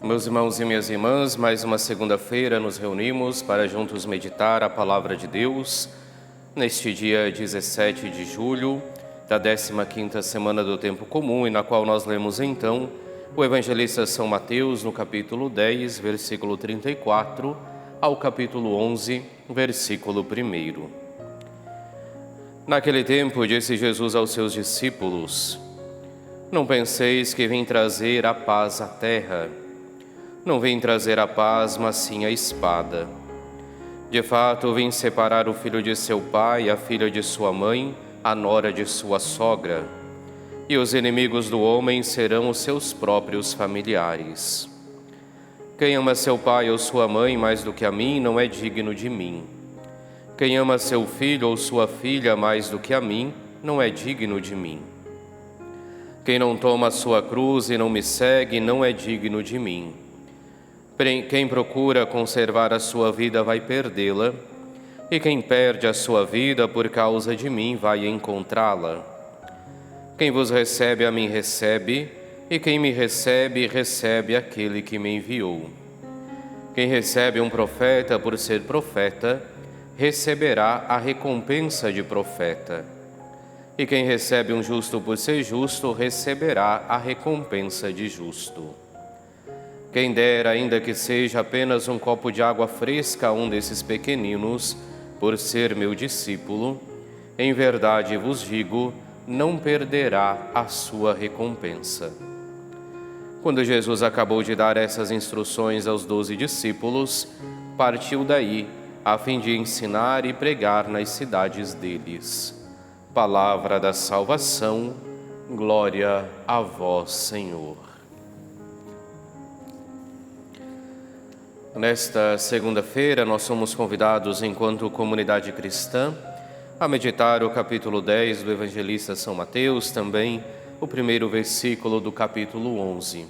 Meus irmãos e minhas irmãs, mais uma segunda-feira nos reunimos para juntos meditar a Palavra de Deus, neste dia 17 de julho da 15ª semana do Tempo Comum, e na qual nós lemos então o Evangelista São Mateus no capítulo 10, versículo 34, ao capítulo 11, versículo 1. Naquele tempo disse Jesus aos seus discípulos: Não penseis que vim trazer a paz à terra. Não vim trazer a paz, mas sim a espada. De fato, vim separar o filho de seu pai, a filha de sua mãe, a nora de sua sogra. E os inimigos do homem serão os seus próprios familiares. Quem ama seu pai ou sua mãe mais do que a mim, não é digno de mim. Quem ama seu filho ou sua filha mais do que a mim, não é digno de mim. Quem não toma a sua cruz e não me segue, não é digno de mim. Quem procura conservar a sua vida vai perdê-la, e quem perde a sua vida por causa de mim vai encontrá-la. Quem vos recebe a mim recebe, e quem me recebe, recebe aquele que me enviou. Quem recebe um profeta por ser profeta, receberá a recompensa de profeta. E quem recebe um justo por ser justo, receberá a recompensa de justo. Quem dera, ainda que seja apenas um copo de água fresca a um desses pequeninos, por ser meu discípulo, em verdade vos digo, não perderá a sua recompensa. Quando Jesus acabou de dar essas instruções aos 12 discípulos, partiu daí, a fim de ensinar e pregar nas cidades deles. Palavra da salvação, glória a vós, Senhor. Nesta segunda-feira, nós somos convidados, enquanto comunidade cristã, a meditar o capítulo 10 do Evangelista São Mateus, também o primeiro versículo do capítulo 11.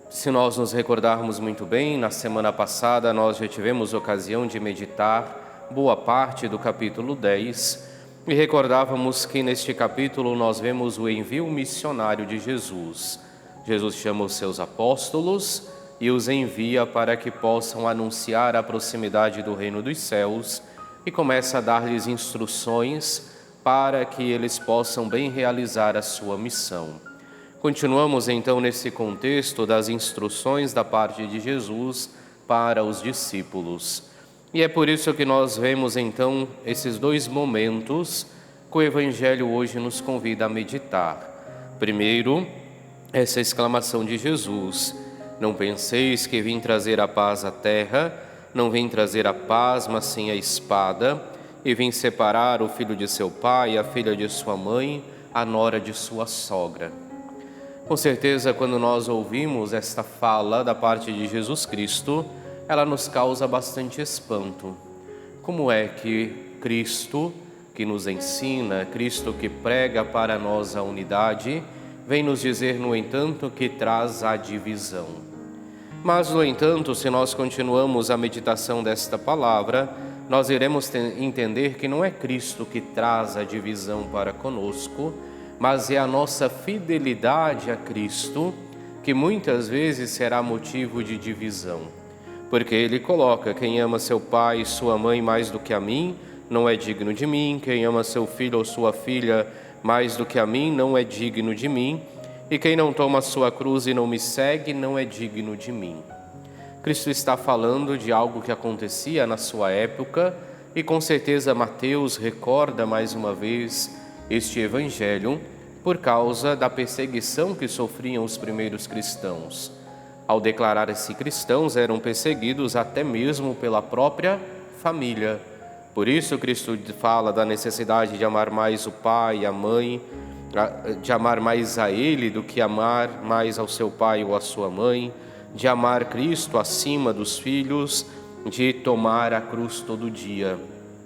Se nós nos recordarmos muito bem, na semana passada nós já tivemos ocasião de meditar boa parte do capítulo 10 e recordávamos que neste capítulo nós vemos o envio missionário de Jesus. Jesus chama os seus apóstolos e os envia para que possam anunciar a proximidade do reino dos céus e começa a dar-lhes instruções para que eles possam bem realizar a sua missão. Continuamos então nesse contexto das instruções da parte de Jesus para os discípulos. E é por isso que nós vemos então esses dois momentos que o Evangelho hoje nos convida a meditar. Primeiro, essa exclamação de Jesus: Não penseis que vim trazer a paz à terra, não vim trazer a paz, mas sim a espada, e vim separar o filho de seu pai, a filha de sua mãe, a nora de sua sogra. Com certeza, quando nós ouvimos esta fala da parte de Jesus Cristo, ela nos causa bastante espanto. Como é que Cristo, que nos ensina, Cristo que prega para nós a unidade, vem nos dizer, no entanto, que traz a divisão? Mas, no entanto, se nós continuamos a meditação desta palavra, nós iremos entender que não é Cristo que traz a divisão para conosco, mas é a nossa fidelidade a Cristo que muitas vezes será motivo de divisão. Porque Ele coloca: quem ama seu pai e sua mãe mais do que a mim, não é digno de mim. Quem ama seu filho ou sua filha mais do que a mim, não é digno de mim. E quem não toma a sua cruz e não me segue, não é digno de mim. Cristo está falando de algo que acontecia na sua época e com certeza Mateus recorda mais uma vez este evangelho por causa da perseguição que sofriam os primeiros cristãos. Ao declarar-se cristãos, eram perseguidos até mesmo pela própria família. Por isso Cristo fala da necessidade de amar mais o pai e a mãe, de amar mais a Ele do que amar mais ao seu pai ou à sua mãe, de amar Cristo acima dos filhos, de tomar a cruz todo dia.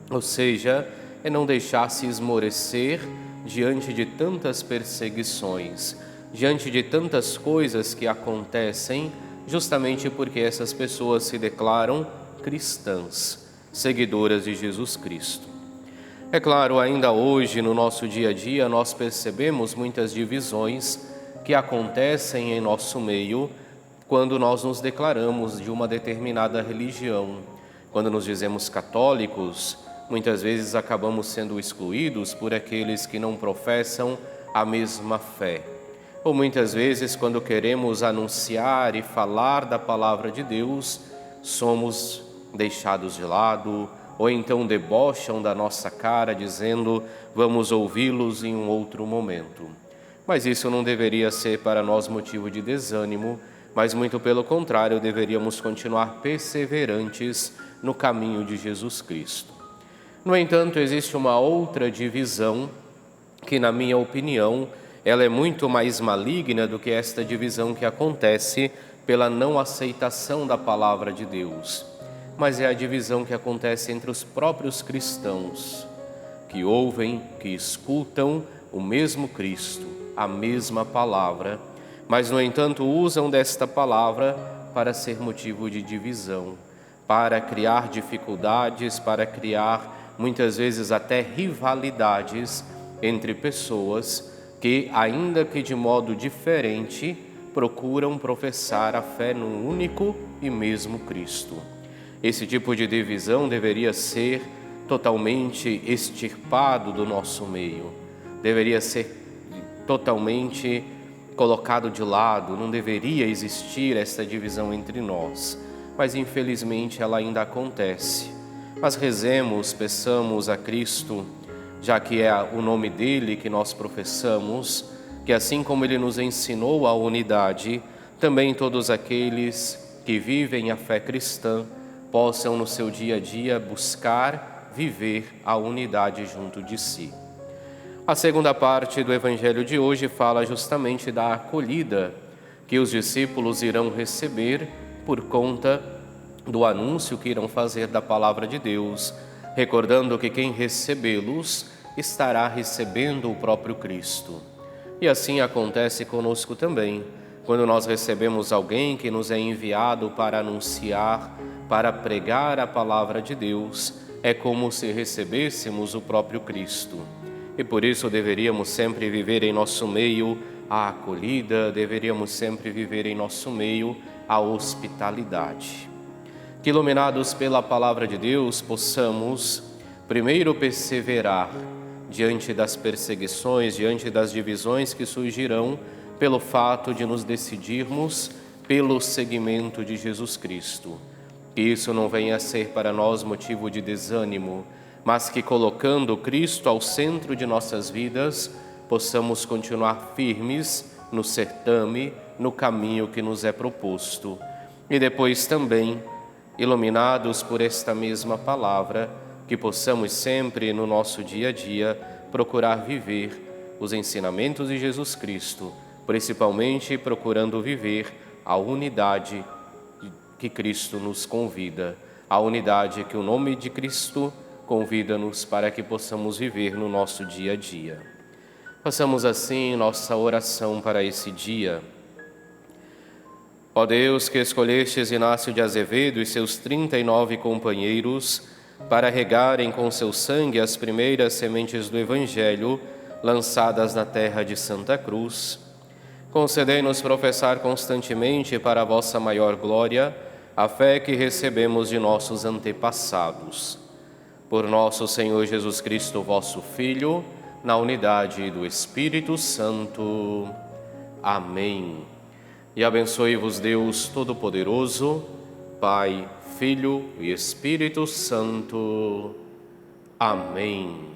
Ou seja, é não deixar-se esmorecer diante de tantas perseguições, diante de tantas coisas que acontecem, justamente porque essas pessoas se declaram cristãs, seguidoras de Jesus Cristo. É claro, ainda hoje, no nosso dia a dia, nós percebemos muitas divisões que acontecem em nosso meio, quando nós nos declaramos de uma determinada religião. Quando nos dizemos católicos, muitas vezes acabamos sendo excluídos por aqueles que não professam a mesma fé. Ou muitas vezes, quando queremos anunciar e falar da palavra de Deus, somos deixados de lado, ou então debocham da nossa cara, dizendo, vamos ouvi-los em um outro momento. Mas isso não deveria ser para nós motivo de desânimo, mas muito pelo contrário, deveríamos continuar perseverantes no caminho de Jesus Cristo. No entanto, existe uma outra divisão que, na minha opinião, ela é muito mais maligna do que esta divisão que acontece pela não aceitação da palavra de Deus. Mas é a divisão que acontece entre os próprios cristãos, que ouvem, que escutam o mesmo Cristo, a mesma palavra, mas, no entanto, usam desta palavra para ser motivo de divisão, para criar dificuldades, para criar, muitas vezes, até rivalidades entre pessoas que, ainda que de modo diferente, procuram professar a fé num único e mesmo Cristo. Esse tipo de divisão deveria ser totalmente extirpado do nosso meio, deveria ser totalmente colocado de lado, não deveria existir essa divisão entre nós, mas infelizmente ela ainda acontece. Mas rezemos, peçamos a Cristo, já que é o nome dele que nós professamos, que assim como ele nos ensinou a unidade, também todos aqueles que vivem a fé cristã possam no seu dia a dia buscar viver a unidade junto de si. A segunda parte do Evangelho de hoje fala justamente da acolhida que os discípulos irão receber por conta do anúncio que irão fazer da palavra de Deus, recordando que quem recebê-los estará recebendo o próprio Cristo. E assim acontece conosco também, quando nós recebemos alguém que nos é enviado para anunciar, para pregar a palavra de Deus, é como se recebêssemos o próprio Cristo. E por isso deveríamos sempre viver em nosso meio a acolhida, deveríamos sempre viver em nosso meio a hospitalidade. Que, iluminados pela palavra de Deus, possamos primeiro perseverar diante das perseguições, diante das divisões que surgirão pelo fato de nos decidirmos pelo seguimento de Jesus Cristo. Que isso não venha a ser para nós motivo de desânimo, mas que, colocando Cristo ao centro de nossas vidas, possamos continuar firmes no certame, no caminho que nos é proposto. E depois também, iluminados por esta mesma palavra, que possamos sempre no nosso dia a dia procurar viver os ensinamentos de Jesus Cristo, principalmente procurando viver a unidade que Cristo nos convida, a unidade que o nome de Cristo convida-nos para que possamos viver no nosso dia a dia. Façamos assim nossa oração para esse dia. Ó Deus, que escolhestes Inácio de Azevedo e seus 39 companheiros para regarem com seu sangue as primeiras sementes do Evangelho lançadas na terra de Santa Cruz, concedei-nos professar constantemente para a vossa maior glória a fé que recebemos de nossos antepassados. Por nosso Senhor Jesus Cristo, vosso Filho, na unidade do Espírito Santo. Amém. E abençoe-vos Deus Todo-Poderoso, Pai, Filho e Espírito Santo. Amém.